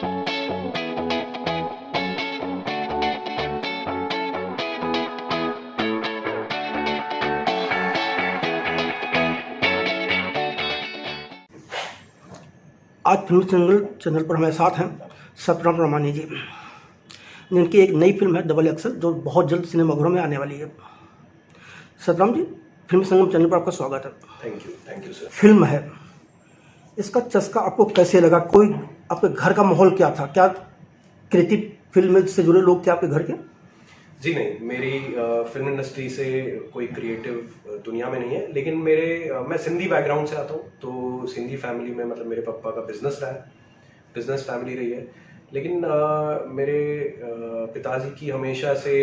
आज film channel पर हमारे साथ हैं सतराम रमानी जी, जिनकी एक नई फिल्म है डबल एक्सल, जो बहुत जल्द सिनेमाघरों में आने वाली है। सतराम जी, फिल्म संगम चैनल पर आपका स्वागत है। Thank you sir. फिल्म है, इसका चस्का आपको कैसे लगा? कोई आपके घर का माहौल क्या था? क्या क्रिएटिव फिल्म से जुड़े लोग थे आपके घर के? जी नहीं, मेरी फिल्म इंडस्ट्री से कोई क्रिएटिव दुनिया में नहीं है, लेकिन मैं सिंधी बैकग्राउंड से आता हूँ, तो सिंधी फैमिली में मतलब मेरे पापा का बिजनेस रहा है, बिजनेस फैमिली रही है। लेकिन मेरे पिताजी की हमेशा से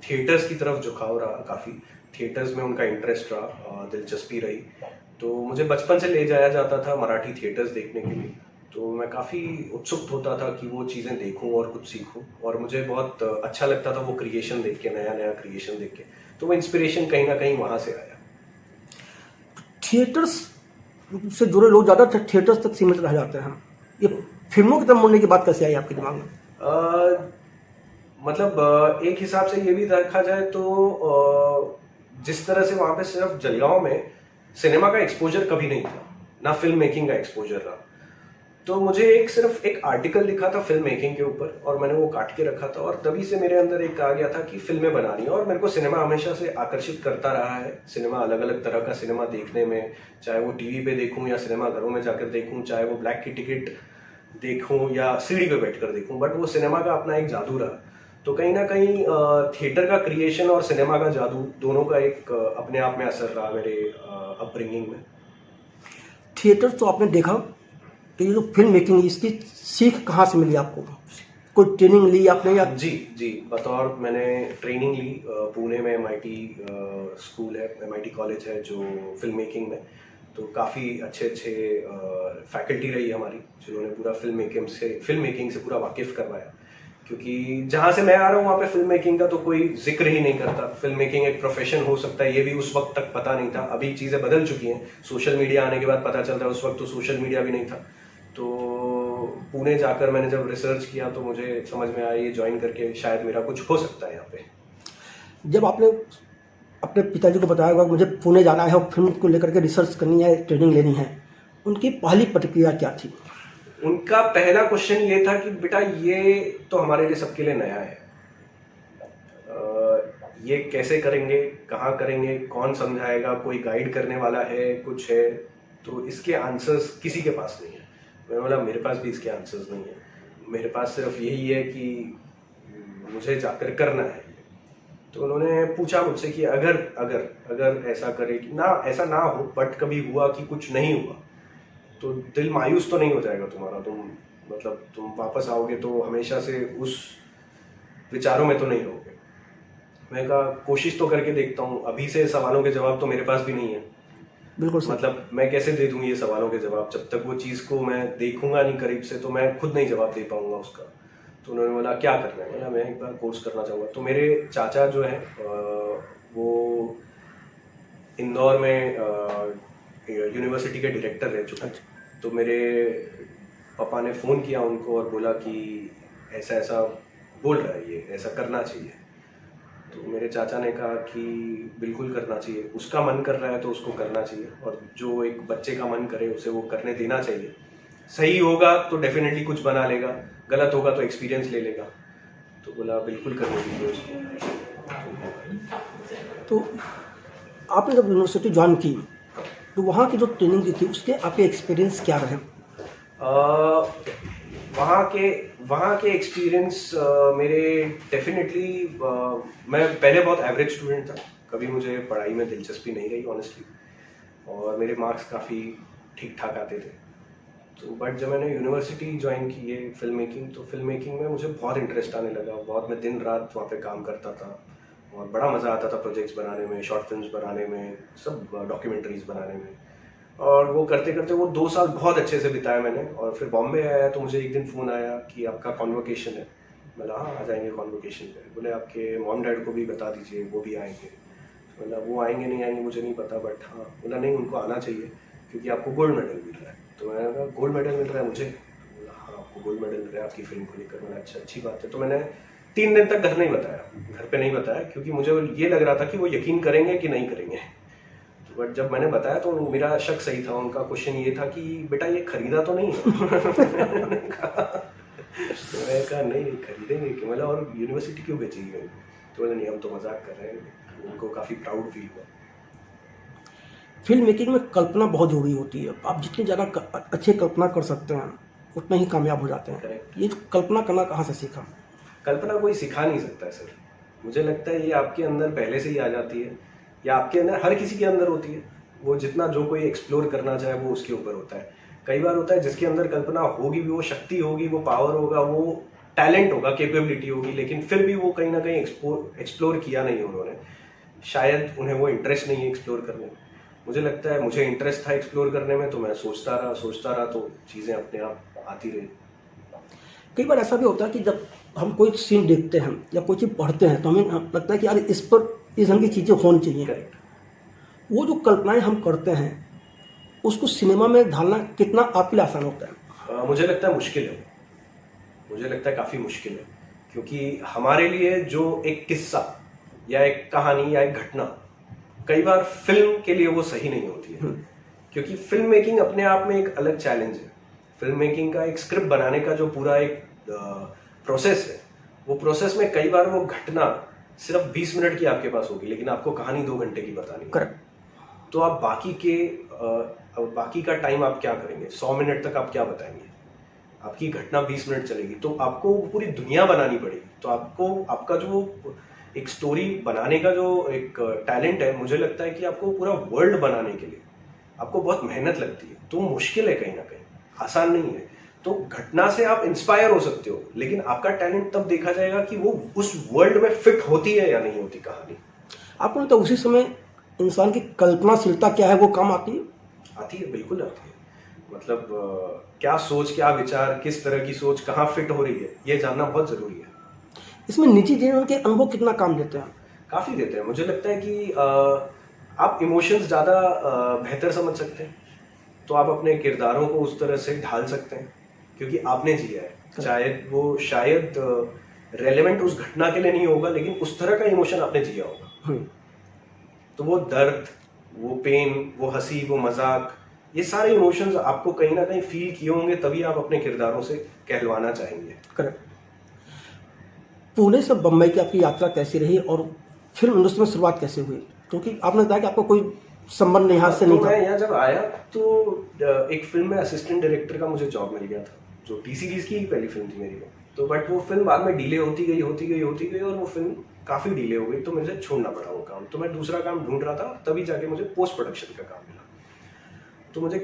थिएटर्स की तरफ झुकाव रहा, काफ़ी थिएटर्स में उनका इंटरेस्ट रहा, दिलचस्पी रही। तो मुझे बचपन से ले जाया जाता था मराठी थिएटर्स देखने के लिए, तो मैं काफ़ी उत्सुक होता था कि वो चीज़ें देखूं और कुछ सीखूं, और मुझे बहुत अच्छा लगता था वो क्रिएशन देख के, नया नया क्रिएशन देख के। तो वो इंस्पिरेशन कहीं ना कहीं वहाँ से आया। थिएटर्स से जुड़े लोग ज़्यादा थिएटर्स तक सीमित रह जाते हैं, ये फिल्मों की तरफ मुड़ने की बात कैसे आई आपके दिमाग में? मतलब एक हिसाब से ये भी देखा जाए तो जिस तरह से वहाँ पे सिर्फ जलगांव में सिनेमा का एक्सपोजर कभी नहीं था, ना फिल्म मेकिंग का एक्सपोजर रहा, तो मुझे सिर्फ एक आर्टिकल लिखा था फिल्म मेकिंग के ऊपर, और मैंने वो काट के रखा था, और तभी से मेरे अंदर एक आ गया था कि फिल्में बनानी है। और मेरे को सिनेमा हमेशा से आकर्षित करता रहा है, सिनेमा, अलग अलग तरह का सिनेमा देखने में, चाहे वो टीवी पे देखूं या सिनेमा घरों में जाकर देखूं, चाहे वो ब्लैक की टिकट देखूं या सीढ़ी पे बैठकर देखूं, बट वो सिनेमा का अपना एक जादू रहा। तो कहीं ना कहीं थिएटर का क्रिएशन और सिनेमा का जादू दोनों का एक अपने आप में असर रहा मेरे अपब्रिंगिंग में। थिएटर तो आपने देखा, तो ये जो फिल्म मेकिंग, इसकी सीख कहाँ से मिली आपको? कोई ट्रेनिंग ली आपने या? जी, बतौर मैंने ट्रेनिंग ली पुणे में MIT स्कूल है, MIT कॉलेज है जो फिल्म मेकिंग में, तो काफ़ी अच्छे फैकल्टी रही हमारी, जिन्होंने पूरा फिल्म मेकिंग से पूरा वाकिफ करवाया। क्योंकि जहाँ से मैं आ रहा हूँ वहाँ पे फिल्म मेकिंग का तो कोई जिक्र ही नहीं करता। फिल्म मेकिंग एक प्रोफेशन हो सकता है, ये भी उस वक्त तक पता नहीं था। अभी चीज़ें बदल चुकी हैं, सोशल मीडिया आने के बाद पता चल रहा है, उस वक्त तो सोशल मीडिया भी नहीं था। तो पुणे जाकर मैंने जब रिसर्च किया तो मुझे समझ में आया ये ज्वाइन करके शायद मेरा कुछ हो सकता है यहाँ पे। जब आपने अपने पिताजी को बताया होगा मुझे पुणे जाना है और फिल्म को लेकर के रिसर्च करनी है, ट्रेनिंग लेनी है, उनकी पहली प्रतिक्रिया क्या थी? उनका पहला क्वेश्चन ये था कि बेटा ये तो हमारे लिए सबके लिए नया है, ये कैसे करेंगे, कहाँ करेंगे, कौन समझाएगा, कोई गाइड करने वाला है, कुछ है? तो इसके आंसर्स किसी के पास नहीं है। मैं बोला मेरे पास भी इसके आंसर्स नहीं है, मेरे पास सिर्फ यही है कि मुझे जाकर करना है। तो उन्होंने पूछा मुझसे कि अगर अगर अगर ऐसा करे कि ना, ऐसा ना हो, बट कभी हुआ कि कुछ नहीं हुआ, तो दिल मायूस तो नहीं हो जाएगा तुम्हारा? तुम वापस आओगे तो हमेशा से उस विचारों में तो नहीं रहोगे? मैं कहा कोशिश तो करके देखता हूँ। अभी से सवालों के जवाब तो मेरे पास भी नहीं है। बिल्कुल सर। मतलब मैं कैसे दे दूँ ये सवालों के जवाब? जब तक वो चीज़ को मैं देखूंगा नहीं करीब से, तो मैं खुद नहीं जवाब दे पाऊंगा उसका। तो उन्होंने बोला क्या करना है? बोला मैं एक बार कोर्स करना चाहूँगा। तो मेरे चाचा जो है वो इंदौर में यूनिवर्सिटी के डायरेक्टर रह चुके हैं। तो मेरे पापा ने फ़ोन किया उनको और बोला कि ऐसा ऐसा बोल रहा है, ये ऐसा करना चाहिए। तो मेरे चाचा ने कहा कि बिल्कुल करना चाहिए, उसका मन कर रहा है तो उसको करना चाहिए, और जो एक बच्चे का मन करे उसे वो करने देना चाहिए। सही होगा तो डेफिनेटली कुछ बना लेगा, गलत होगा तो एक्सपीरियंस ले लेगा। तो बोला बिल्कुल करने दीजिए उसको। तो आपने जब यूनिवर्सिटी ज्वाइन की, तो वहाँ की जो ट्रेनिंग की थी उसके आपके एक्सपीरियंस क्या रहे? वहाँ के एक्सपीरियंस मेरे डेफिनेटली, मैं पहले बहुत एवरेज स्टूडेंट था, कभी मुझे पढ़ाई में दिलचस्पी नहीं रही ऑनेस्टली, और मेरे मार्क्स काफ़ी ठीक ठाक आते थे। तो बट जब मैंने यूनिवर्सिटी ज्वाइन की है फिल्म मेकिंग, तो फिल्म मेकिंग में मुझे बहुत इंटरेस्ट आने लगा। बहुत मैं दिन रात वहाँ पे काम करता था, और बड़ा मज़ा आता था प्रोजेक्ट्स बनाने में, शॉर्ट फिल्म्स बनाने में, सब डॉक्यूमेंट्रीज बनाने में। और वो करते करते वो 2 साल बहुत अच्छे से बिताया मैंने। और फिर बॉम्बे आया तो मुझे एक दिन फ़ोन आया कि आपका कॉन्वोकेशन है। बोला हाँ आ जाएंगे कॉन्वोकेशन पे। बोले आपके मॉम डैड को भी बता दीजिए, वो भी आएंगे। बोला वो आएंगे नहीं आएंगे मुझे नहीं पता, बट हाँ। बोला नहीं उनको आना चाहिए क्योंकि आपको गोल्ड मेडल मिल रहा है। तो मैंने कहा गोल्ड मेडल मिल रहा है मुझे? बोला हाँ आपको आपको गोल्ड मेडल मिल रहा है आपकी फिल्म को लेकर। मैंने अच्छा, अच्छी बात है। तो मैंने 3 दिन तक घर नहीं बताया, घर पे नहीं बताया, क्योंकि मुझे ये लग रहा था कि वो यकीन करेंगे कि नहीं करेंगे। तो बट जब मैंने बताया तो मेरा शक सही था। उनका क्वेश्चन ये था कि बेटा ये खरीदा तो नहीं है? मैंने कहा नहीं नहीं खरीदेंगे क्यों, मतलब और यूनिवर्सिटी क्यों बेचेगी मेरे को? तो बोले नहीं हम तो मजाक कर रहे हैं। उनको काफ़ी प्राउड फील हुआ। फिल्म मेकिंग में कल्पना बहुत जरूरी होती है। आप जितनी ज़्यादा अच्छी कल्पना कर सकते हैं उतना ही कामयाब हो जाते हैं। Correct. ये कल्पना करना कहाँ से सीखा? कल्पना कोई सिखा नहीं सकता है सर। मुझे लगता है ये आपके अंदर पहले से ही आ जाती है, या आपके अंदर, हर किसी के अंदर होती है। वो जितना जो कोई एक्सप्लोर करना चाहे वो उसके ऊपर होता है। कई बार होता है जिसके अंदर कल्पना होगी भी, वो शक्ति होगी, वो पावर होगा, वो टैलेंट होगा, कैपेबिलिटी होगी, लेकिन फिर भी वो कहीं ना कहीं एक्सप्लोर किया नहीं उन्होंने। शायद उन्हें वो इंटरेस्ट नहीं है एक्सप्लोर करने में। मुझे लगता है मुझे इंटरेस्ट था एक्सप्लोर करने में, तो मैं सोचता रहा तो चीज़ें अपने आप आती रही। कई बार ऐसा भी होता है कि जब हम कोई सीन देखते हैं या कोई चीज़ पढ़ते हैं तो हमें लगता है कि यार इस पर इस ढंग की चीज़ें होनी चाहिए। करेक्ट। वो जो कल्पनाएं हम करते हैं उसको सिनेमा में ढालना कितना आपके लिए आसान होता है? मुझे लगता है मुश्किल है। मुझे लगता है काफ़ी मुश्किल है, क्योंकि हमारे लिए जो एक किस्सा या एक कहानी या एक घटना, कई बार फिल्म के लिए वो सही नहीं होती है। क्योंकि फिल्म मेकिंग अपने आप में एक अलग चैलेंज है। फिल्म मेकिंग का एक स्क्रिप्ट बनाने का जो पूरा एक प्रोसेस है, वो प्रोसेस में कई बार वो घटना सिर्फ 20 मिनट की आपके पास होगी, लेकिन आपको कहानी 2 घंटे की बतानी है। करेक्ट। तो आप बाकी का टाइम आप क्या करेंगे? 100 मिनट तक आप क्या बताएंगे? आपकी घटना 20 मिनट चलेगी, तो आपको पूरी दुनिया बनानी पड़ेगी। तो आपको आपका जो एक स्टोरी बनाने का जो एक टैलेंट है, मुझे लगता है कि आपको पूरा वर्ल्ड बनाने के लिए आपको बहुत मेहनत लगती है। तो मुश्किल है, कहीं ना कहीं आसान नहीं है। तो घटना से आप इंस्पायर हो सकते हो, लेकिन आपका टैलेंट तब देखा जाएगा कि वो उस वर्ल्ड में फिट होती है या नहीं होती कहानी। आपको तो उसी समय इंसान की कल्पनाशीलता क्या है वो काम आती है? आती है, बिल्कुल आती है। मतलब क्या सोच, क्या विचार, किस तरह की सोच कहाँ फिट हो रही है, ये जानना बहुत जरूरी है। इसमें निजी जीवन के अनुभव कितना काम देते हैं? काफी देते हैं। मुझे लगता है कि आप इमोशंस ज्यादा बेहतर समझ सकते हैं, तो आप अपने किरदारों को उस तरह से ढाल सकते हैं, क्योंकि आपने जिया है। शायद रेलेवेंट उस घटना के लिए नहीं होगा, लेकिन उस तरह का इमोशन आपने जिया होगा। तो वो दर्द, वो पेन, वो हंसी, वो मजाक, ये सारे इमोशंस आपको कहीं ना कहीं फील किए होंगे, तभी आप अपने किरदारों से कहलवाना चाहेंगे। करेक्ट। पुणे से बम्बई की आपकी यात्रा कैसी रही और फिल्म इंडस्ट्री में शुरुआत कैसे हुई? क्योंकि आपने बताया कि आपको कोई संबंध यहाँ से नहीं था। मैं यहाँ जब आया तो एक फिल्म में असिस्टेंट डायरेक्टर का मुझे जॉब मिल गया था, जो टी सीरीज की पहली फिल्म थी मेरी। तो बट वो फिल्म बाद में डिले होती गई और वो फिल्म काफ़ी डिले हो गई, तो मुझे छोड़ना पड़ा वो काम। तो मैं दूसरा काम ढूंढ रहा था, तभी जाके मुझे पोस्ट प्रोडक्शन का काम मिला। तो मुझे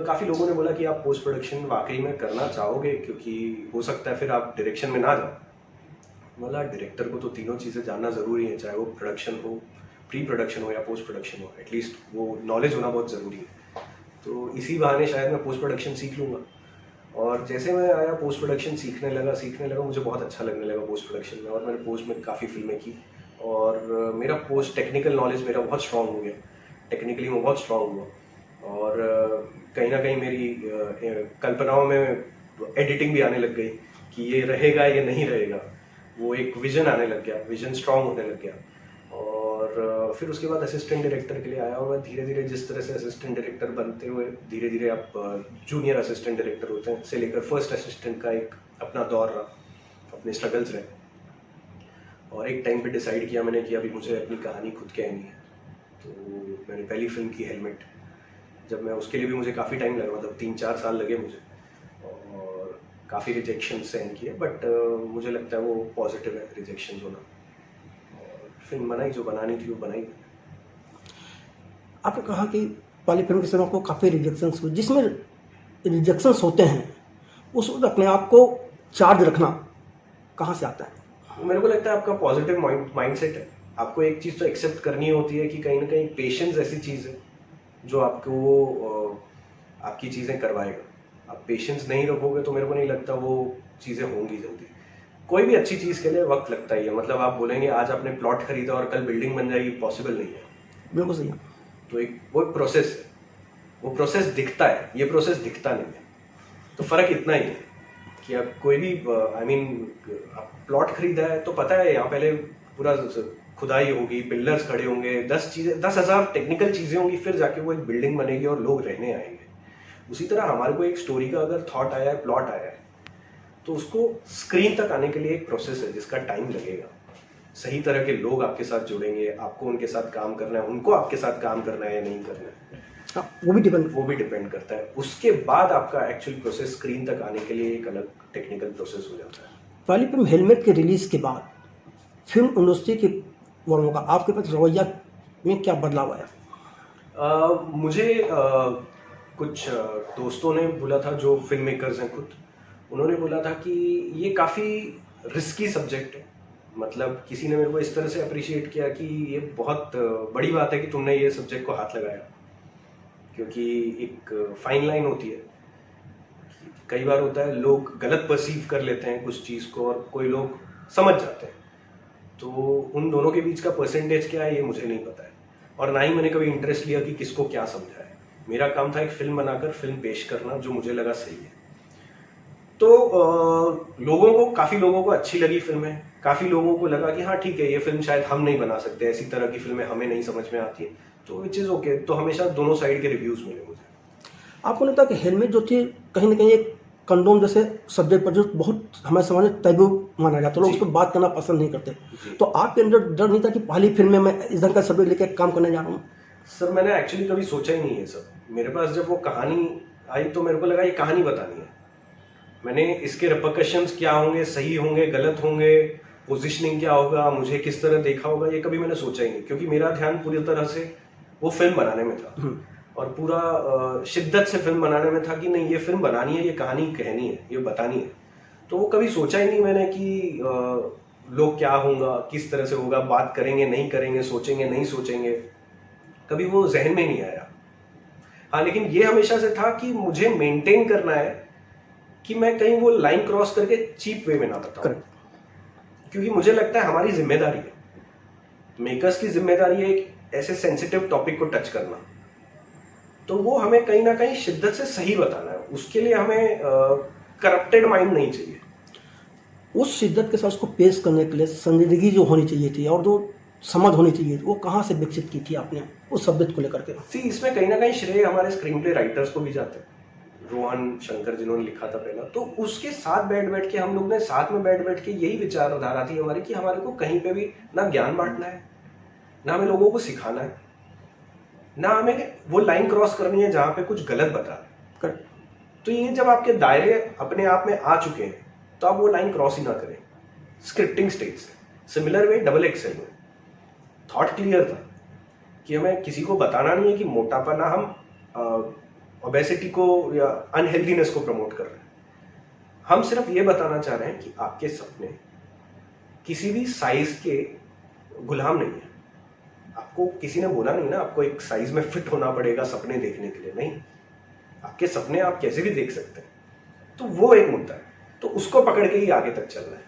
काफ़ी लोगों ने बोला कि आप पोस्ट प्रोडक्शन वाकई में करना चाहोगे, क्योंकि हो सकता है फिर आप डायरेक्शन में ना जाओ। बोला डायरेक्टर को तो तीनों चीज़ें जानना ज़रूरी है, चाहे वो प्रोडक्शन हो, प्री प्रोडक्शन हो या पोस्ट प्रोडक्शन हो, एटलीस्ट वो नॉलेज होना बहुत ज़रूरी है। तो इसी बहाने शायद मैं पोस्ट प्रोडक्शन सीख लूँगा। और जैसे मैं आया पोस्ट प्रोडक्शन सीखने लगा, मुझे बहुत अच्छा लगने लगा पोस्ट प्रोडक्शन में। और मैंने पोस्ट में काफ़ी फिल्में की, और मेरा पोस्ट टेक्निकल नॉलेज मेरा बहुत स्ट्रॉन्ग हो गया, टेक्निकली मैं बहुत स्ट्रॉन्ग हुआ। और कहीं ना कहीं मेरी कल्पनाओं में एडिटिंग भी आने लग गई कि ये रहेगा ये नहीं रहेगा। वो एक विजन आने लग गया, विजन स्ट्रॉन्ग होने लग गया। और फिर उसके बाद असिस्टेंट डायरेक्टर के लिए आया, और मैं धीरे धीरे जिस तरह से असिस्टेंट डायरेक्टर बनते हुए धीरे धीरे आप जूनियर असिस्टेंट डायरेक्टर होते हैं, से लेकर फर्स्ट असिस्टेंट का एक अपना दौर रहा, अपने स्ट्रगल्स रहे। और एक टाइम पे डिसाइड किया मैंने कि अभी मुझे अपनी कहानी खुद कहनी है। तो मैंने पहली फिल्म की हेलमेट, जब मैं उसके लिए भी मुझे काफ़ी टाइम लगा, मतलब 3-4 साल लगे मुझे, और काफ़ी रिजेक्शन सहन किए। बट मुझे लगता है वो पॉजिटिव है रिजेक्शन होना। और फिल्म बनाई, जो बनानी थी वो बनाई। आपने कहा कि पहली फिल्म के समय आपको काफ़ी रिजेक्शंस हुए। जिसमें रिजेक्शंस होते हैं उस वक्त अपने आप को चार्ज रखना कहाँ से आता है? मेरे को लगता है आपका पॉजिटिव माइंडसेट है। आपको एक चीज़ तो एक्सेप्ट करनी होती है कि कहीं ना कहीं पेशेंस ऐसी चीज़ है जो आपको आपकी चीज़ें करवाएगा। आप पेशेंस नहीं रखोगे तो मेरे को नहीं लगता वो चीज़ें होंगी जल्दी। कोई भी अच्छी चीज़ के लिए वक्त लगता ही है। मतलब आप बोलेंगे आज आपने प्लॉट खरीदा और कल बिल्डिंग बन जाएगी, पॉसिबल नहीं है। बिल्कुल सही है। तो वो प्रोसेस है, वो प्रोसेस दिखता है, ये प्रोसेस दिखता नहीं है। तो फ़र्क इतना ही है। कि अब कोई भी आई मीन प्लॉट खरीदा है तो पता है यहाँ पहले पूरा खुदाई होगी, बिल्डर्स खड़े होंगे, 10,000 टेक्निकल चीजें होंगी, फिर जाके वो एक बिल्डिंग बनेगी और लोग रहने आएंगे। उसी तरह हमारे को एक स्टोरी का अगर थॉट आया है, प्लॉट आया है, तो उसको स्क्रीन तक आने के लिए एक प्रोसेस है जिसका टाइम लगेगा। सही तरह के लोग आपके साथ जुड़ेंगे, आपको उनके साथ काम करना है, उनको आपके साथ काम करना है या नहीं करना है, वो भी डिपेंड करता है। उसके बाद आपका एक्चुअल प्रोसेस स्क्रीन तक आने के लिए एक अलग टेक्निकल प्रोसेस हो जाता है। पहली फिल्म हेलमेट के रिलीज के बाद फिल्म इंडस्ट्री के वालों का आपके पास रवैया में क्या बदलाव आया? मुझे कुछ दोस्तों ने बोला था जो फिल्म मेकर्स हैं खुद, उन्होंने बोला था कि ये काफ़ी रिस्की सब्जेक्ट है। मतलब किसी ने मेरे को इस तरह से अप्रिशिएट किया कि ये बहुत बड़ी बात है कि तुमने ये सब्जेक्ट को हाथ लगाया, क्योंकि एक फाइन लाइन होती है। कई बार होता है लोग गलत परसीव कर लेते हैं कुछ चीज़ को और कोई लोग समझ जाते हैं, तो उन दोनों के बीच का परसेंटेज क्या है ये मुझे नहीं पता है, और ना ही मैंने कभी इंटरेस्ट लिया कि किसको क्या समझा है। मेरा काम था एक फिल्म बनाकर फिल्म पेश करना जो मुझे लगा सही है। तो काफ़ी लोगों को अच्छी लगी फिल्में, काफ़ी लोगों को लगा कि हाँ ठीक है, ये फिल्म शायद हम नहीं बना सकते, ऐसी तरह की फिल्में हमें नहीं समझ में आती है, तो विच इज़ ओके। तो हमेशा दोनों साइड के रिव्यूज़ मिले मुझे। आपको लगता है कि हेलमेट जो थी कहीं ना कहीं एक कंडोम जैसे सब्जेक्ट पर जो बहुत हमारे समाज में टैबू माना जाता है, लोग उस पर बात करना पसंद नहीं करते, तो आपके अंदर डर नहीं था कि पहली फिल्म में मैं इस ढंग का सब्जेक्ट लेकर काम करने जा रहा हूँ? सर मैंने एक्चुअली कभी सोचा ही नहीं है सब। मेरे पास जब वो कहानी आई तो मेरे को लगा ये कहानी बतानी है। मैंने इसके रिपरकशंस क्या होंगे, सही होंगे, गलत होंगे, पोजीशनिंग क्या होगा, मुझे किस तरह देखा होगा, ये कभी मैंने सोचा ही नहीं, क्योंकि मेरा ध्यान पूरी तरह से वो फिल्म बनाने में था और पूरा शिद्दत से फिल्म बनाने में था कि नहीं ये फिल्म बनानी है, ये कहानी कहनी है, ये बतानी है। तो वो कभी सोचा ही नहीं मैंने कि लोग क्या होगा, किस तरह से होगा, बात करेंगे नहीं करेंगे, सोचेंगे नहीं सोचेंगे, कभी वो जहन में नहीं आया। हाँ, लेकिन ये हमेशा से था कि मुझे मेंटेन करना है कि मैं कहीं वो लाइन क्रॉस करके चीप वे में ना बताऊं, क्योंकि मुझे लगता है हमारी जिम्मेदारी है, मेकर्स की जिम्मेदारी है एक ऐसे सेंसिटिव टॉपिक को टच करना, तो वो हमें कहीं ना कहीं शिद्दत से सही बताना है। उसके लिए हमें करप्टेड माइंड नहीं चाहिए। उस शिद्दत के साथ उसको पेश करने के लिए संजीदगी जो होनी चाहिए थी और जो समझ होनी चाहिए वो कहाँ से विकसित की थी आपने उस सब्जेक्ट को लेकर के? इसमें कहीं ना कहीं श्रेय हमारे स्क्रीन प्ले राइटर्स को भी जाते हैं, रोहन शंकर जिन्होंने लिखा था पहला, तो उसके साथ बैठ के हम लोग ने साथ में बैठ के यही विचारधारा थी हमारी कि हमारे को कहीं पे भी ना ज्ञान बांटना है, ना हमें लोगों को सिखाना है, ना हमें वो लाइन क्रॉस करनी है जहां पे कुछ गलत बता रहे। तो ये जब आपके दायरे अपने आप में आ चुके हैं तो आप वो लाइन क्रॉस ही ना करें स्क्रिप्टिंग स्टेज से। सिमिलर वे डबल एक्सेल में थॉट क्लियर था कि हमें किसी को बताना नहीं है कि मोटापा, ना हम ओबेसिटी को या अनहेल्दीनेस को प्रमोट कर रहे हैं, हम सिर्फ ये बताना चाह रहे हैं कि आपके सपने किसी भी साइज के गुलाम नहीं है। आपको किसी ने बोला नहीं ना आपको एक साइज में फिट होना पड़ेगा सपने देखने के लिए, नहीं, आपके सपने आप कैसे भी देख सकते हैं। तो वो एक मुद्दा है, तो उसको पकड़ के ही आगे तक चलना है।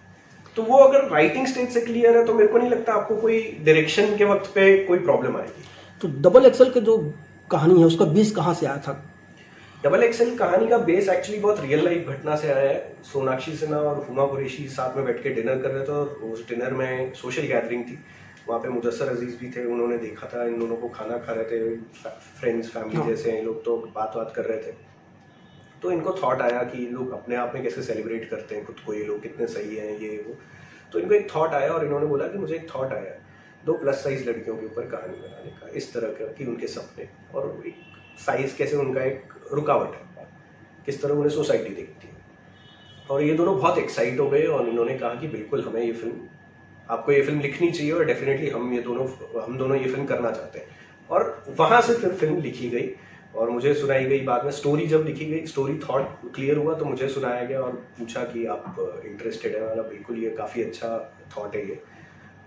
तो वो अगर राइटिंग स्टेज से क्लियर है तो मेरे को नहीं लगता आपको कोई डायरेक्शन के वक्त पे कोई प्रॉब्लम आएगी। तो डबल एक्सेल के जो कहानी है उसका बेस कहाँ से आया था? डबल एक्सेल कहानी का बेस एक्चुअली बहुत रियल लाइफ घटना से आया है। सोनाक्षी सिन्हा और हुमा कुरैशी साथ में बैठ के डिनर कर रहे थे और उस डिनर में सोशल गैदरिंग थी, वहाँ पे मुदस्सर अजीज भी थे, उन्होंने देखा था इन दोनों को खाना खा रहे थे, फ्रेंड्स फैमिली जैसे हैं लोग, तो बात कर रहे थे। तो इनको थॉट आया कि लोग अपने आप में कैसे सेलिब्रेट करते हैं खुद को, ये लोग कितने सही हैं ये वो। तो इनको एक थॉट आया और इन्होंने बोला कि मुझे एक थॉट आया 2 प्लस साइज लड़कियों के ऊपर कहानी बनाने का, इस तरह का कि उनके सपने और एक साइज कैसे उनका एक रुकावट है, किस तरह उन्हें सोसाइटी देखती है। और ये दोनों बहुत एक्साइट हो गए और इन्होंने कहा कि बिल्कुल हमें ये फिल्म, आपको ये फिल्म लिखनी चाहिए और डेफिनेटली हम दोनों ये फिल्म करना चाहते हैं। और वहाँ से फिर फिल्म लिखी गई और मुझे सुनाई गई। बाद में स्टोरी जब लिखी गई, स्टोरी थॉट क्लियर हुआ तो मुझे सुनाया गया और पूछा कि आप इंटरेस्टेड है? वाला बिल्कुल, ये काफ़ी अच्छा थॉट है ये।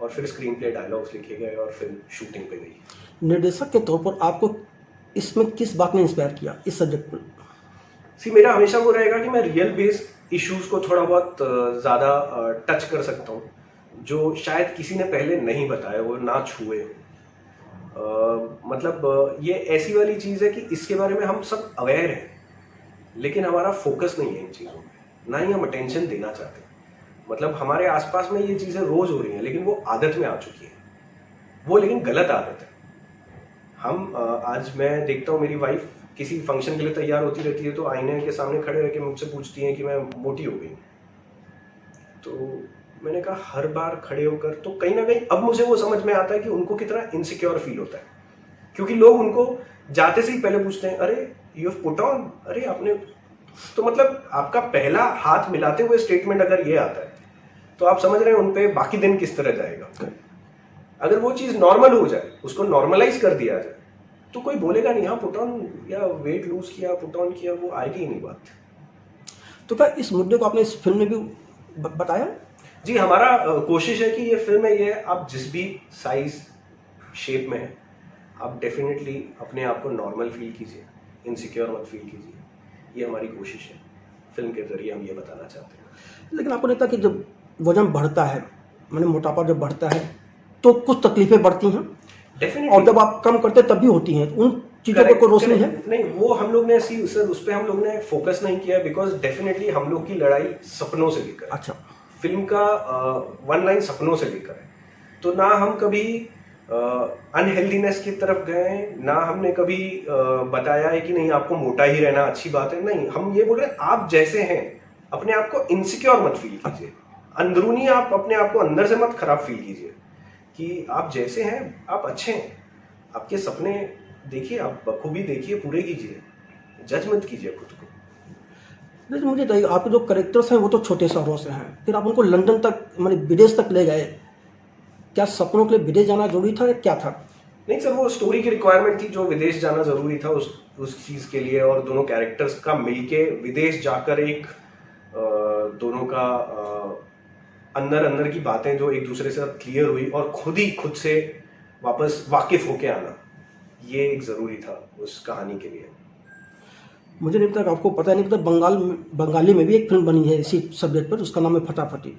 और फिर स्क्रीन प्ले डायलॉग्स लिखे गए और फिल्म शूटिंग पे गई। निर्देशक के तौर पर आपको इसमें किस बात ने इंस्पायर किया इस सब्जेक्ट पर? मेरा हमेशा वो रहेगा कि मैं रियल बेस्ड इश्यूज को थोड़ा बहुत ज़्यादा टच कर सकता हूँ, जो शायद किसी ने पहले नहीं बताया, वो ना छुए हो। मतलब ये ऐसी वाली चीज़ है कि इसके बारे में हम सब अवेयर हैं, लेकिन हमारा फोकस नहीं है इन चीज़ों में, ना ही हम अटेंशन देना चाहते हैं। मतलब हमारे आसपास में ये चीज़ें रोज हो रही हैं, लेकिन वो आदत में आ चुकी है, वो लेकिन गलत आदत है। हम आज मैं देखता हूँ मेरी वाइफ किसी फंक्शन के लिए तैयार होती रहती है तो आईने के सामने खड़े रह के मुझसे पूछती हैं कि मैं मोटी हो गई। तो मैंने कहा हर बार खड़े होकर, तो कहीं ना कहीं अब मुझे वो समझ में आता है कि उनको कितना इनसिक्योर फील होता है, क्योंकि लोग उनको जाते से ही पहले पूछते हैं, अरे यू हैव पुट ऑन, अरे आपने, तो मतलब आपका पहला हाथ मिलाते हुए स्टेटमेंट अगर ये आता है तो आप समझ रहे हैं उन पे बाकी दिन किस तरह जाएगा। अगर वो चीज नॉर्मल हो जाए, उसको नॉर्मलाइज कर दिया जाए, तो कोई बोलेगा नहीं हाँ पुट ऑन या वेट लूज किया, पुट ऑन किया, वो आएगी ही नहीं बात। तो क्या इस मुद्दे को आपने इस फिल्म में भी बताया? जी, हमारा कोशिश है कि ये फिल्म है, ये आप जिस भी साइज शेप में है, आप डेफिनेटली अपने आप को नॉर्मल फील कीजिए, इनसिक्योर मत फील कीजिए। ये हमारी कोशिश है, फिल्म के जरिए हम ये बताना चाहते हैं। लेकिन आपको नहीं लगता कि जब वजन बढ़ता है, मैंने मोटापा जब बढ़ता है तो कुछ तकलीफें बढ़ती हैं, और जब आप कम करते हैं तब भी होती हैं, उन चीज़ों पर कोई रोशनी है? नहीं, वो हम लोग ने ऐसी सर उस पर हम लोग ने फोकस नहीं किया, बिकॉज डेफिनेटली हम लोग की लड़ाई सपनों से लेकर। अच्छा, फिल्म का वन लाइन सपनों से लेकर है, तो ना हम कभी अनहेल्दीनेस की तरफ गए, ना हमने कभी बताया है कि नहीं आपको मोटा ही रहना अच्छी बात है। नहीं, हम ये बोल रहे हैं आप जैसे हैं अपने आप को इनसिक्योर मत फील कीजिए, अंदरूनी आप अपने आप को अंदर से मत खराब फील कीजिए, कि आप जैसे हैं आप अच्छे हैं। आपके सपने देखिए, आप बखूबी देखिए, पूरे कीजिए, जज मत कीजिए खुद को। लेकिन मुझे बताइए, आपके जो कैरेक्टर्स हैं वो तो छोटे शहरों से हैं, फिर आप उनको लंदन तक, माने विदेश तक ले गए, क्या सपनों के लिए विदेश जाना जरूरी था या क्या था? नहीं सर, वो स्टोरी की रिक्वायरमेंट थी जो विदेश जाना जरूरी था उस चीज के लिए, और दोनों कैरेक्टर्स का मिलके विदेश जाकर एक दोनों का अंदर अंदर की बातें जो एक दूसरे से क्लियर हुई और खुद से वापस वाकिफ होके आना, ये एक जरूरी था उस कहानी के लिए। मुझे नहीं पता, आपको पता नहीं पता, बंगाली में भी एक फिल्म बनी है इसी सब्जेक्ट पर, उसका नाम है फटाफटी।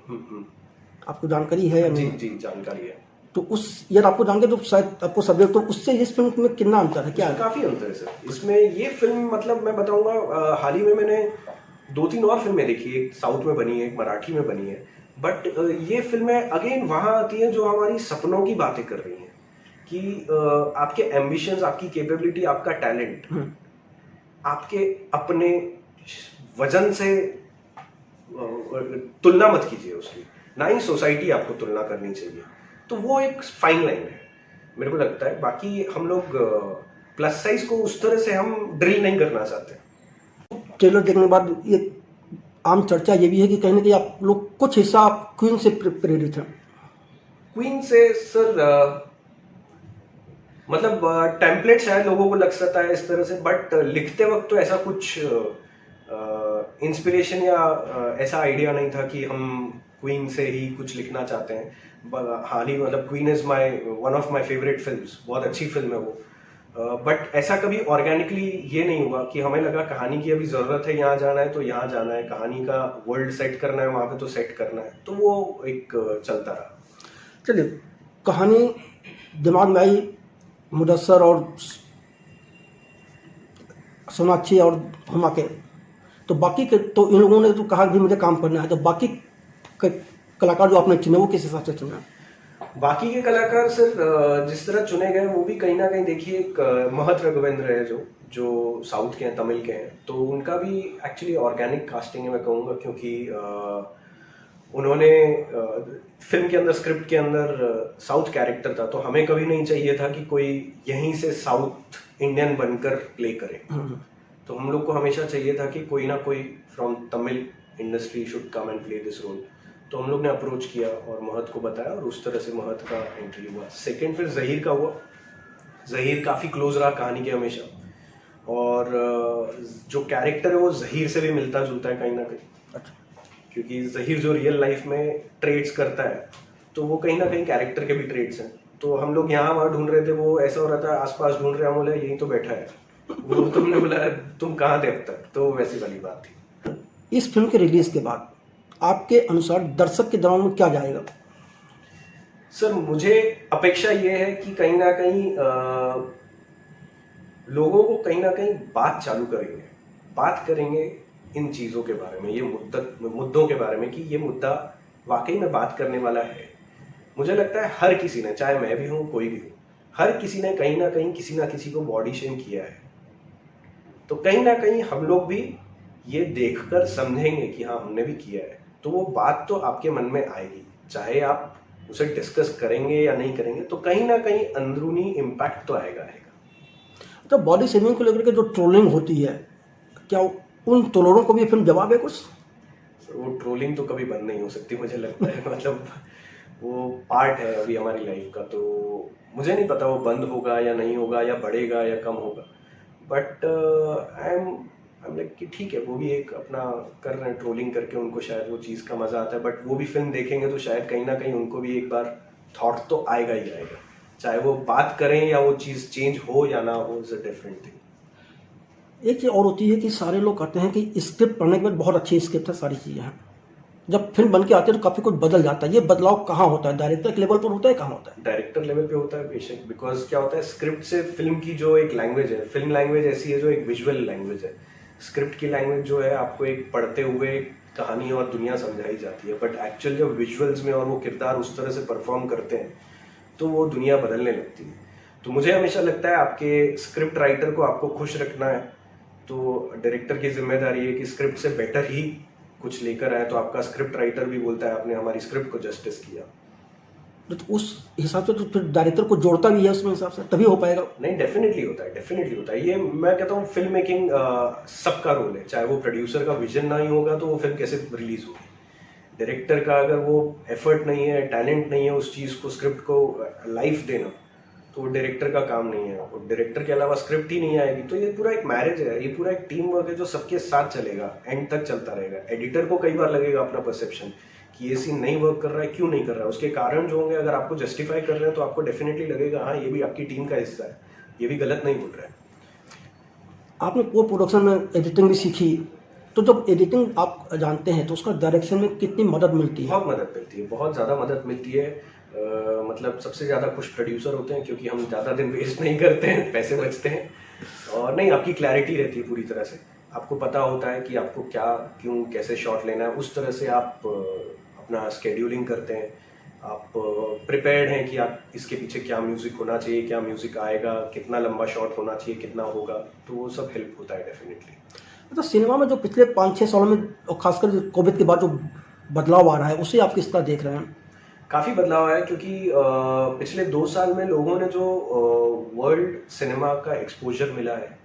आपको जानकारी है या नहीं? जी जानकारी है। तो उस यार आपको जान के तो शायद आपको सब्जेक्ट, तो उससे इस फिल्म में कितना अंतर है, क्या है? काफी अंतर है सर इसमें। ये फिल्म मतलब मैं बताऊंगा, हाल ही में मैंने 2-3 और फिल्में देखी, एक साउथ में बनी है, एक मराठी में बनी है, बट ये फिल्में अगेन वहां आती हैं जो हमारी सपनों की बातें कर रही हैं, कि आपके एम्बिशंस, आपकी कैपेबिलिटी, आपका टैलेंट, आपके अपने वजन से तुलना मत कीजिए उसकी, ना ही सोसाइटी आपको तुलना करनी चाहिए। तो वो एक फाइन लाइन है मेरे को लगता है। बाकी हम लोग प्लस साइज को उस तरह से हम ड्रिल नहीं करना चाहते। ट्रेलर देखने के बाद ये आम चर्चा ये भी है कि कहीं ना कहीं आप लोग कुछ हिस्सा आप क्वीन से प्रेरित हैं। क्वीन से सर मतलब टेम्पलेट शायद लोगों को लग सकता है इस तरह से, बट लिखते वक्त तो ऐसा कुछ इंस्पिरेशन या ऐसा आइडिया नहीं था कि हम क्वीन से ही कुछ लिखना चाहते हैं। हाल ही मतलब queen is one of my favourite films, बहुत अच्छी फिल्म है वो, बट ऐसा कभी ऑर्गेनिकली ये नहीं हुआ कि हमें लगा कहानी की अभी जरूरत है, यहाँ जाना है तो यहाँ जाना है, कहानी का वर्ल्ड सेट करना है वहां पे तो सेट करना है, तो वो एक चलता रहा। चलिए, कहानी दिमाग में आई, मुदस्सर और सोनाक्षी और हुमा के, तो बाकी के तो इन लोगों ने तो कहा कि मुझे काम करना है, तो बाकी कलाकार जो आपने चुने वो किस हिसाब से चुना? बाकी के कलाकार सर जिस तरह चुने गए वो भी कहीं ना कहीं देखिए, एक महत रघुवेंद्र है जो साउथ के हैं, तमिल के हैं, तो उनका भी एक्चुअली ऑर्गेनिक कास्टिंग है मैं कहूँगा, क्योंकि उन्होंने फिल्म के अंदर, स्क्रिप्ट के अंदर साउथ कैरेक्टर था, तो हमें कभी नहीं चाहिए था कि कोई यहीं से साउथ इंडियन बनकर प्ले करे। तो हम लोग को हमेशा चाहिए था कि कोई ना कोई from Tamil industry should come and play this role. तो हम लोग ने अप्रोच किया और महत को बताया और उस तरह से महत का एंट्री हुआ। सेकंड फिर जहीर का हुआ। जहीर काफ़ी क्लोज रहा कहानी के हमेशा, और जो कैरेक्टर है वो जहीर से भी मिलता जुलता है कहीं ना कहीं, क्योंकि जहीर जो रियल लाइफ में ट्रेड्स करता है तो वो कहीं ना कहीं कैरेक्टर के भी ट्रेड्स हैं। तो हम लोग यहाँ वहाँ ढूंढ रहे थे, वो ऐसा हो रहा था आसपास ढूंढ रहे, हम बोले यही तो बैठा है, वो तुमने बोला तुम कहाँ थे अब तक, तो वैसी वाली बात थी। इस फिल्म के रिलीज के बाद आपके अनुसार दर्शक के दिमाग में क्या जाएगा? सर मुझे अपेक्षा ये है कि कहीं ना कहीं लोगों को कहीं ना कहीं बात चालू करेंगे, बात करेंगे इन चीज़ों के बारे में, ये मुद्दों के बारे में कि ये मुद्दा वाकई में बात करने वाला है। मुझे लगता है हर किसी ने, चाहे मैं भी हूँ कोई भी हूँ, हर किसी ने कहीं ना कहीं किसी ना किसी को बॉडी शेम किया है। तो कहीं ना कहीं हम लोग भी ये देखकर समझेंगे कि हाँ हमने भी किया है, तो वो बात तो आपके मन में आएगी, चाहे आप उसे डिस्कस करेंगे या नहीं करेंगे, तो कहीं ना कहीं अंदरूनी इम्पैक्ट तो आएगा। तो बॉडी शेमिंग को लेकर के जो ट्रोलिंग होती है, क्या उन ट्रोलरों को भी फिल्म जवाब है कुछ? वो ट्रोलिंग तो कभी बंद नहीं हो सकती मुझे लगता है। मतलब वो पार्ट है अभी हमारी लाइफ का, तो मुझे नहीं पता वो बंद होगा या नहीं होगा, या बढ़ेगा या कम होगा। बट आई एम लाइक कि ठीक है, वो भी एक अपना कर रहे हैं ट्रोलिंग करके, उनको शायद वो चीज़ का मज़ा आता है। बट वो भी फिल्म देखेंगे तो शायद कहीं ना कहीं उनको भी एक बार थॉट तो आएगा ही आएगा, चाहे वो बात करें या वो चीज़ चेंज हो या ना हो, इज अ डिफरेंट थिंग। एक चीज़ और होती है कि सारे लोग कहते हैं कि स्क्रिप्ट पढ़ने के बाद बहुत अच्छी स्क्रिप्ट है, सारी चीज़ें हैं, जब फिल्म बन के आती है तो काफ़ी कुछ बदल जाता है। ये बदलाव कहाँ होता है? डायरेक्टर के लेवल पर होता है, कहाँ होता है? डायरेक्टर लेवल पे होता है बेशक, बिकॉज क्या होता है, स्क्रिप्ट से फिल्म की जो एक लैंग्वेज है, फिल्म लैंग्वेज ऐसी है जो एक विजुअल लैंग्वेज है। स्क्रिप्ट की लैंग्वेज जो है आपको एक पढ़ते हुए कहानी और दुनिया समझाई जाती है, बट एक्चुअल जब विजुअल्स में और वो किरदार उस तरह से परफॉर्म करते हैं तो वो दुनिया बदलने लगती है। तो मुझे हमेशा लगता है आपके स्क्रिप्ट राइटर को आपको खुश रखना है, तो डायरेक्टर की जिम्मेदारी है कि स्क्रिप्ट से बेटर ही कुछ लेकर आए, तो आपका स्क्रिप्ट राइटर भी बोलता है आपने हमारी स्क्रिप्ट को जस्टिस किया। तो उस हिसाब से तो फिर डायरेक्टर को जोड़ता भी है उसमें हिसाब से, तभी हो पाएगा। नहीं, डेफिनेटली होता है, डेफिनेटली होता है। ये मैं कहता हूँ फिल्म मेकिंग सबका रोल है, चाहे वो प्रोड्यूसर का विजन ना ही होगा तो वो फिल्म कैसे रिलीज होगी। डायरेक्टर का अगर वो एफर्ट नहीं है, टैलेंट नहीं है उस चीज़ को, स्क्रिप्ट को लाइफ देना, तो वो डायरेक्टर का काम नहीं है। और डायरेक्टर के अलावा स्क्रिप्ट ही नहीं आएगी, तो ये पूरा एक मैरिज है, ये पूरा एक टीम वर्क है जो सबके साथ चलेगा, एंड तक चलता रहेगा। एडिटर को कई बार लगेगा अपना परसेप्शन कि ये सीन नहीं वर्क कर रहा है, क्यों नहीं कर रहा है, उसके कारण जो होंगे, अगर आपको जस्टिफाई कर रहे हैं तो आपको डेफिनेटली लगेगा हाँ ये भी आपकी टीम का हिस्सा है, ये भी गलत नहीं बोल रहा है। आपने वो प्रोडक्शन में एडिटिंग भी सीखी, तो जब एडिटिंग आप जानते हैं तो उसका डायरेक्शन में कितनी मदद मिलती है? बहुत मदद मिलती है, बहुत ज़्यादा मदद मिलती है। मतलब सबसे ज़्यादा खुश प्रोड्यूसर होते हैं क्योंकि हम ज़्यादा दिन वेस्ट नहीं करते हैं, पैसे बचते हैं। और नहीं, आपकी क्लैरिटी रहती है पूरी तरह से, आपको पता होता है कि आपको क्या, क्यों, कैसे शॉट लेना है, उस तरह से आप अपना स्केड्यूलिंग करते हैं। आप प्रिपेयर्ड हैं कि आप इसके पीछे क्या म्यूज़िक होना चाहिए, क्या म्यूज़िक आएगा, कितना लंबा शॉट होना चाहिए, कितना होगा, तो वो सब हेल्प होता है डेफिनेटली। तो सिनेमा में जो पिछले 5-6 सालों में और खासकर कोविड के बाद जो बदलाव आ रहा है, उसे आप किस तरह देख रहे हैं? काफ़ी बदलाव आया, क्योंकि पिछले 2 साल में लोगों ने जो वर्ल्ड सिनेमा का एक्सपोजर मिला है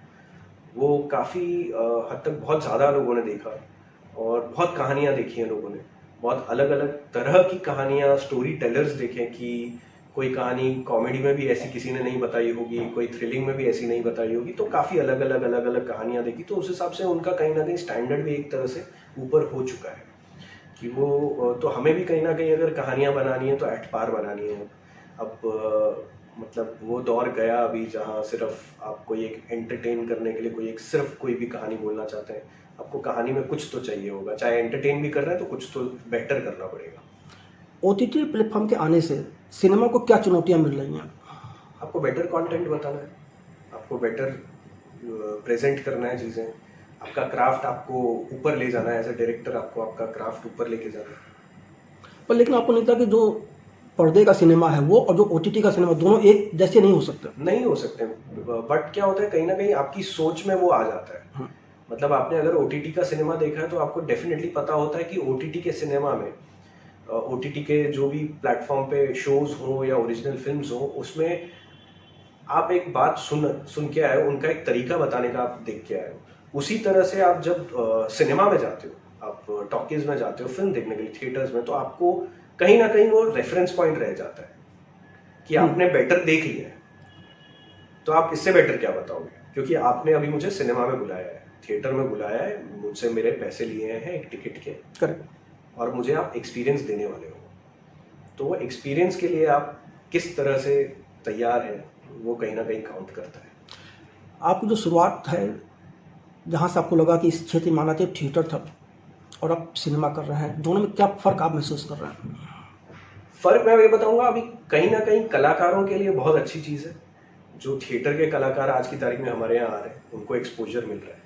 वो काफ़ी हद तक बहुत ज़्यादा लोगों ने देखा, और बहुत कहानियाँ देखी हैं लोगों ने, बहुत अलग अलग तरह की कहानियाँ, स्टोरी टेलर्स देखे कि कोई कहानी कॉमेडी में भी ऐसी किसी ने नहीं बताई होगी, कोई थ्रिलिंग में भी ऐसी नहीं बताई होगी, तो काफ़ी अलग अलग कहानियाँ देखी। तो उस हिसाब से उनका कहीं ना कहीं स्टैंडर्ड भी एक तरह से ऊपर हो चुका है कि वो, तो हमें भी कहीं ना कहीं अगर कहानियाँ बनानी है तो एट पार बनानी है। अब मतलब वो दौर गया अभी जहाँ सिर्फ आप कोई एक एंटरटेन करने के लिए सिर्फ कोई भी कहानी बोलना चाहते हैं, आपको कहानी में कुछ तो चाहिए होगा, चाहे एंटरटेन भी कर रहे हैं तो कुछ तो बेटर करना पड़ेगा। OTT प्लेटफॉर्म के आने से सिनेमा को क्या चुनौतियाँ मिल रही हैं? आपको बेटर कंटेंट बताना है, आपको बेटर प्रेजेंट करना है चीज़ें, आपका क्राफ्ट आपको ऊपर ले जाना है, एज ए डायरेक्टर आपको आपका क्राफ्ट ऊपर लेके जाना है। पर लेकिन आपको नहीं लगता कि जो पर्दे का सिनेमा है वो और जो OTT का सिनेमा, दोनों एक जैसे नहीं हो सकते? नहीं हो सकते, बट क्या होता है कहीं ना कहीं आपकी सोच में वो आ जाता है। मतलब आपने अगर OTT का सिनेमा देखा है तो आपको डेफिनेटली पता होता है कि OTT के सिनेमा में, OTT के जो भी प्लेटफॉर्म पे शोज हो या ओरिजिनल फिल्म्स हो, उसमें आप एक बात सुन के आए हो, उनका एक तरीका बताने का आप देख के आए हो। उसी तरह से आप जब सिनेमा में जाते हो, आप टॉकीज में जाते हो फिल्म देखने के लिए, थिएटर्स में, तो आपको कहीं ना कहीं वो रेफरेंस पॉइंट रह जाता है कि आपने बेटर देख लिया है, तो आप इससे बेटर क्या बताओगे, क्योंकि आपने अभी मुझे सिनेमा में बुलाया है, थिएटर में बुलाया है, मुझसे मेरे पैसे लिए हैं एक टिकट के, करेक्ट, और मुझे आप एक्सपीरियंस देने वाले हो, तो वो एक्सपीरियंस के लिए आप किस तरह से तैयार हैं, वो कहीं ना कहीं काउंट करता है। आपकी जो शुरुआत है, जहाँ से आपको लगा कि इस क्षेत्र में आना चाहिए, थिएटर था, और आप सिनेमा कर रहे हैं, दोनों में क्या फ़र्क आप महसूस कर रहे हैं? फ़र्क मैं ये बताऊंगा, अभी कहीं ना कहीं कलाकारों के लिए बहुत अच्छी चीज़ है, जो थिएटर के कलाकार आज की तारीख में हमारे यहाँ आ रहे हैं, उनको एक्सपोजर मिल रहा है।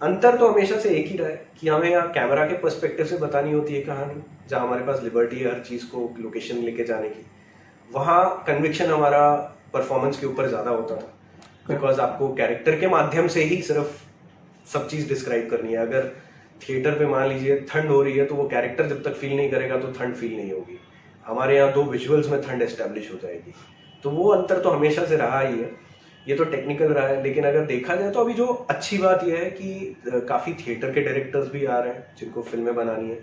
अंतर तो हमेशा से एक ही रहा है कि हमें यहाँ कैमरा के पर्सपेक्टिव से बतानी होती है कहानी, जहाँ हमारे पास लिबर्टी है हर चीज़ को लोकेशन लेके जाने की। वहाँ कन्विक्शन हमारा परफॉर्मेंस के ऊपर ज़्यादा होता था, बिकॉज आपको कैरेक्टर के माध्यम से ही सिर्फ सब चीज़ डिस्क्राइब करनी है। अगर थिएटर पे मान लीजिए ठंड हो रही है तो वो कैरेक्टर जब तक फील नहीं करेगा तो ठंड फील नहीं होगी। हमारे यहाँ 2 विजुअल्स में ठंड एस्टेब्लिश हो जाएगी। तो वो अंतर तो हमेशा से रहा ही है। ये तो टेक्निकल रहा है, लेकिन अगर देखा जाए तो अभी जो अच्छी बात यह है कि काफ़ी थिएटर के डायरेक्टर्स भी आ रहे हैं जिनको फिल्में बनानी है,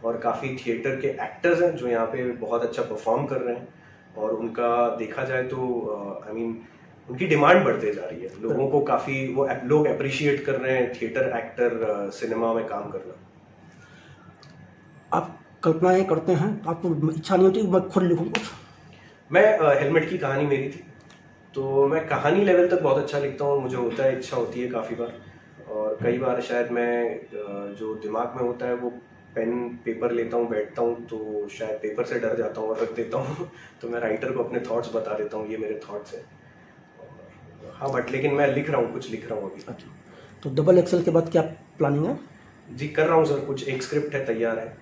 और काफ़ी थिएटर के एक्टर्स हैं जो यहाँ पे बहुत अच्छा परफॉर्म कर रहे हैं, और उनका देखा जाए तो आई मीन उनकी डिमांड बढ़ते जा रही है। लोगों को काफ़ी वो लोग अप्रिशिएट कर रहे हैं थिएटर एक्टर सिनेमा में काम करना। आप कल्पनाएं करते हैं, आपको इच्छा नहीं होती कि मैं खुद लिखूं कुछ? मैं हेलमेट की कहानी मेरी थी, तो मैं कहानी लेवल तक बहुत अच्छा लिखता हूँ। मुझे होता है, इच्छा होती है काफ़ी बार, और कई बार शायद मैं जो दिमाग में होता है वो पेन पेपर लेता हूँ, बैठता हूँ तो शायद पेपर से डर जाता हूँ और रख देता हूँ तो मैं राइटर को अपने थॉट्स बता देता हूँ, ये मेरे थॉट्स हैं। हाँ, बट लेकिन मैं लिख रहा हूँ, कुछ लिख रहा हूँ अभी। अच्छा, तो डबल एक्सेल के बाद क्या प्लानिंग है? जी कर रहा हूँ सर, कुछ एक स्क्रिप्ट है, तैयार है,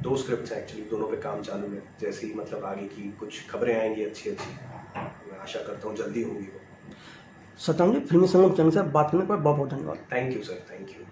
2 स्क्रिप्ट हैं एक्चुअली, दोनों पे काम चालू है। जैसे ही मतलब आगे की कुछ खबरें आएंगी अच्छी अच्छी, मैं आशा करता हूँ जल्दी होंगी वो। सतराम जी, फिल्मी संगम चैनल से बात करने पर बहुत बहुत धन्यवाद। Thank you sir, thank you.